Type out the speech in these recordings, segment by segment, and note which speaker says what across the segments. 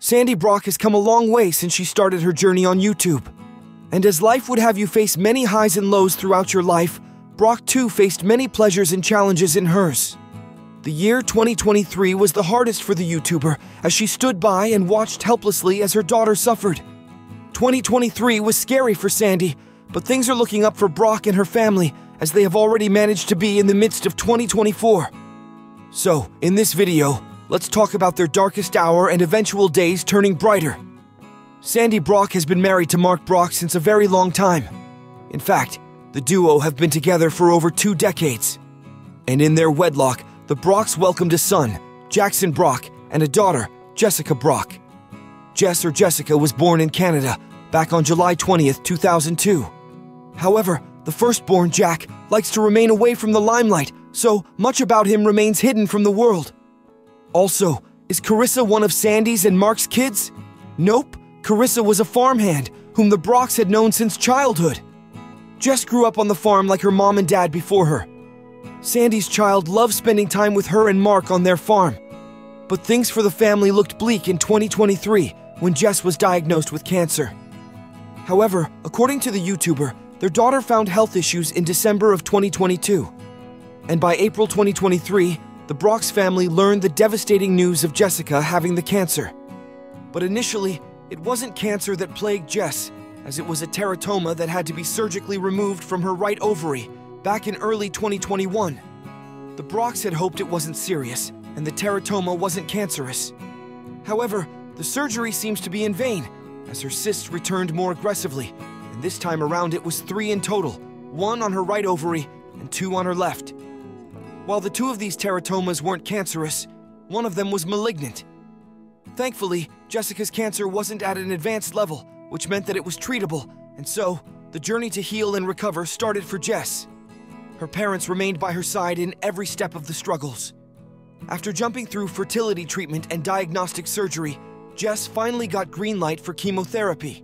Speaker 1: Sandi Brock has come a long way since she started her journey on YouTube. And as life would have you face many highs and lows throughout your life, Brock too faced many pleasures and challenges in hers. The year 2023 was the hardest for the YouTuber as she stood by and watched helplessly as her daughter suffered. 2023 was scary for Sandi, but things are looking up for Brock and her family as they have already managed to be in the midst of 2024. So, in this video, let's talk about their darkest hour and eventual days turning brighter. Sandi Brock has been married to Mark Brock since a very long time. In fact, the duo have been together for over 2 decades. And in their wedlock, the Brocks welcomed a son, Jackson Brock, and a daughter, Jessica Brock. Jess or Jessica was born in Canada back on July 20th, 2002. However, the firstborn Jack likes to remain away from the limelight, so much about him remains hidden from the world. Also, is Carissa one of Sandi's and Mark's kids? Nope, Carissa was a farmhand whom the Brocks had known since childhood. Jess grew up on the farm like her mom and dad before her. Sandi's child loved spending time with her and Mark on their farm. But things for the family looked bleak in 2023 when Jess was diagnosed with cancer. However, according to the YouTuber, their daughter found health issues in December of 2022. And by April 2023, the Brocks family learned the devastating news of Jessica having the cancer. But initially, it wasn't cancer that plagued Jess, as it was a teratoma that had to be surgically removed from her right ovary back in early 2021. The Brocks had hoped it wasn't serious, and the teratoma wasn't cancerous. However, the surgery seems to be in vain, as her cysts returned more aggressively, and this time around it was 3 in total, 1 on her right ovary and 2 on her left. While the 2 of these teratomas weren't cancerous, one of them was malignant. Thankfully, Jessica's cancer wasn't at an advanced level, which meant that it was treatable, and so, the journey to heal and recover started for Jess. Her parents remained by her side in every step of the struggles. After jumping through fertility treatment and diagnostic surgery, Jess finally got green light for chemotherapy.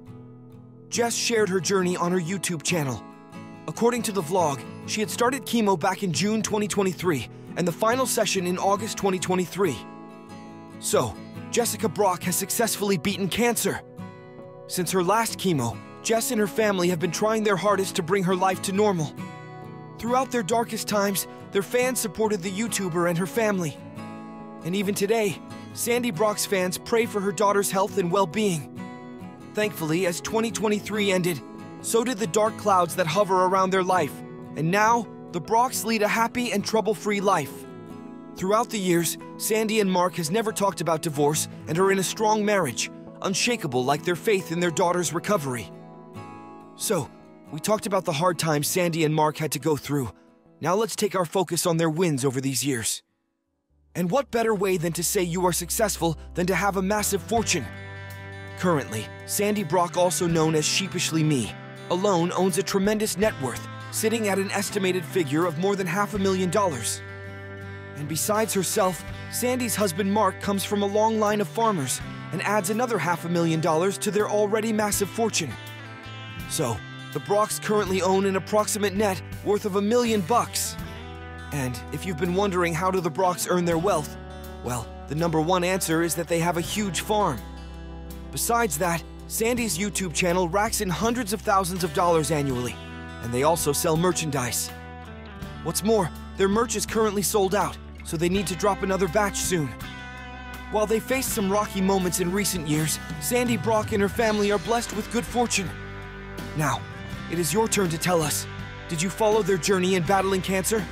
Speaker 1: Jess shared her journey on her YouTube channel. According to the vlog, she had started chemo back in June 2023 and the final session in August 2023. So, Jessica Brock has successfully beaten cancer. Since her last chemo, Jess and her family have been trying their hardest to bring her life to normal. Throughout their darkest times, their fans supported the YouTuber and her family. And even today, Sandi Brock's fans pray for her daughter's health and well-being. Thankfully, as 2023 ended, so did the dark clouds that hover around their life, and now, the Brocks lead a happy and trouble-free life. Throughout the years, Sandi and Mark has never talked about divorce and are in a strong marriage, unshakable like their faith in their daughter's recovery. So, we talked about the hard times Sandi and Mark had to go through. Now let's take our focus on their wins over these years. And what better way than to say you are successful than to have a massive fortune? Currently, Sandi Brock, also known as Sheepishly Me, alone owns a tremendous net worth, sitting at an estimated figure of more than $500,000. And besides herself, Sandi's husband Mark comes from a long line of farmers and adds another $500,000 to their already massive fortune. So, the Brocks currently own an approximate net worth of $1 million. And if you've been wondering how do the Brocks earn their wealth, well, the #1 answer is that they have a huge farm. Besides that, Sandi's YouTube channel racks in hundreds of thousands of dollars annually, and they also sell merchandise. What's more, their merch is currently sold out, so they need to drop another batch soon. While they faced some rocky moments in recent years, Sandi Brock and her family are blessed with good fortune. Now, it is your turn to tell us, did you follow their journey in battling cancer?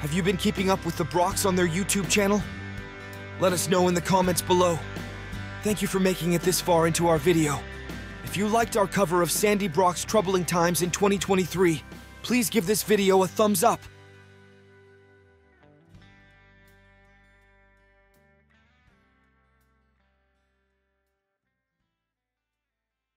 Speaker 1: Have you been keeping up with the Brocks on their YouTube channel? Let us know in the comments below. Thank you for making it this far into our video. If you liked our cover of Sandi Brock's troubling times in 2023, please give this video a thumbs up